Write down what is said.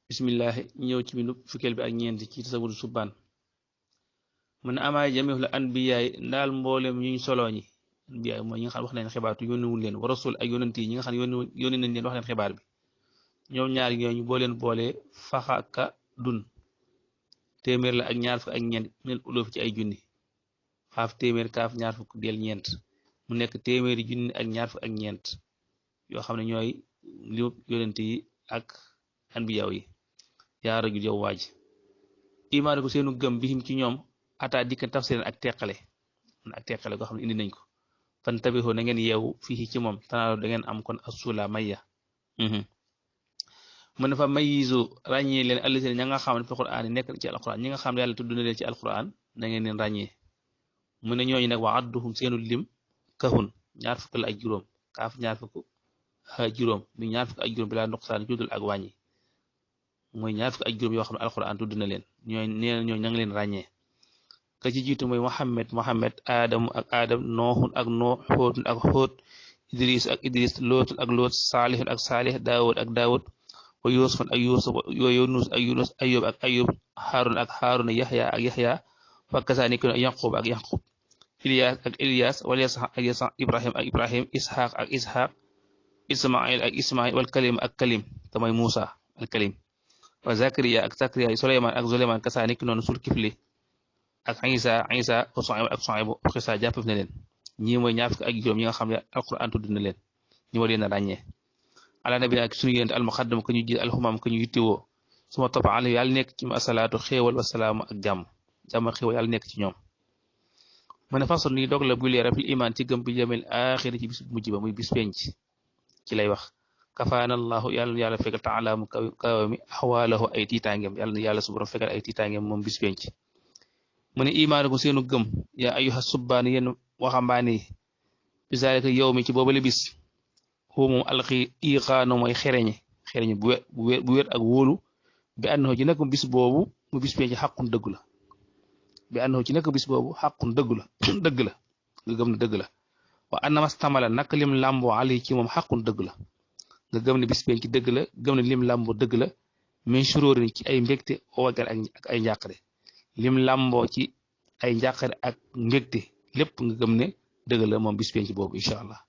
bismillah ñëw ci bindu fukkeel bi ak ñeent ci tasawudu subbaan mun amaay jamihul anbiyaay ndaal mboolem ñuñ solo ñi anbiyaay mooy ñi nga xam wax nañ xibaar tu yónniwul leen wa rasul ak yonent yi ñi nga xam yónni nañ leen wax leen xibaar bi ñoom ñaar ñooñu boo leen boolee faxaka dun téeméer la ak ñaar fukk ak ñeent minel uloof ci ay junni xaaf téeméer kaaf ñaar fukk del ñeent mu nekk téeméeri junni ak ñaar fukk ak ñeent yoo xam ne ñooy limu yonent yi ak anbiyaaw yi yaa rajul yow waaj imaane ko seenu gëm bihim ci ñoom ataa dikka tafsiran ak teqale goo xam ne indi nañ ko fan tabixoo na ngeen yeewu fii ci moom tanaaloo da ngeen am kon asula mayya mu ne fa mayisu ràññee leen alliseen ña nga xam ne fi alquran yi nekk ci alquran ñi nga xam ne yàlla tudd na leen ci alquran na ngeen leen ràññee mu ne ñooñu nag wa adduhum seenu lim kahun ñaar fukk la ak juróom kaaf ñaar fukk juróom mi ñaar fukk ak juróom bi laa nuqsaan juddul ak wàññi mooy ñaar fukk ak juróom yoo xam ne alquran tudd na leen ñooy nee ñooy ña ngi leen ràññee ka ci jiitu mooy Muhammad Adamu ak Adam nooxun ak noox xóotun ak xóot Idris ak Idris lootun ak loot saalihun ak saalih Daawud ak Daawud wa Yuusufun ak Yuusuf wa Yunus ak Yunus Ayub ak Ayub Harun ak Harun Yaxya ak Yaxya wa kasaani ak Yaqub ak Yaqub Ilyas ak Ilyas wala ak Yasa Ibrahim ak Ibrahim Ishaq ak Ishaq Ismail ak Ismail wal kalim ak kalim te mooy Muusa al kalim wa Zakariya ak Zakariya Suleymaan ak Suleymaan kasaani noonu sul kifli ak Isa ak Suayb xisa jàppef na leen ñii mooy ñaar fukk ak juróom ñi nga xam ne alquran tudd na leen ñu war leen a ràññee ala nabi ak suñu yénte almuqaddam ko ñu jiit alxumam ko ñu yittewoo suma topp ala yàlla nekk ci ma asalaatu xéewal wasalaamu ak jàmm xéewal yàlla nekk ci ñoom mu ne façon nii dog la bu leeral fil iman ci gëm bi jamil axiri ci bis mujj ba muy bis penc ci lay wax kafaanallahu yàlla fekkal taala mu kawe mi axwaalahu ay tiitaangeem yàlla subhanahu fekkal ay tiitaangeem moom bis penc mu ne imaane ko seenu gëm yaa ayuha subbaan yéen waxambaane yi bisaalika yow mi ci boobale bis xuu moom alxi iqaano mooy xereñe bu wér ak wóolu bi ànnaxoo ci nekk bis boobu mu bis penc xàqun dëgg la bi ànnaxoo ci nekk bis boobu xàqun dëgg la nga gëm ne dëgg la wa annamastamala nak lim làmboo ali ci moom xàqun dëgg la nga gëm ne bis penc ci dëgg la gëm ne lim làmboo dëgg la min shuróorin ci ay mbégte wagal ak ay njàqare lim làmboo ci ay njàqare ak mbégte lépp nga gëm ne dëgg la moom bis penc boobu incha allah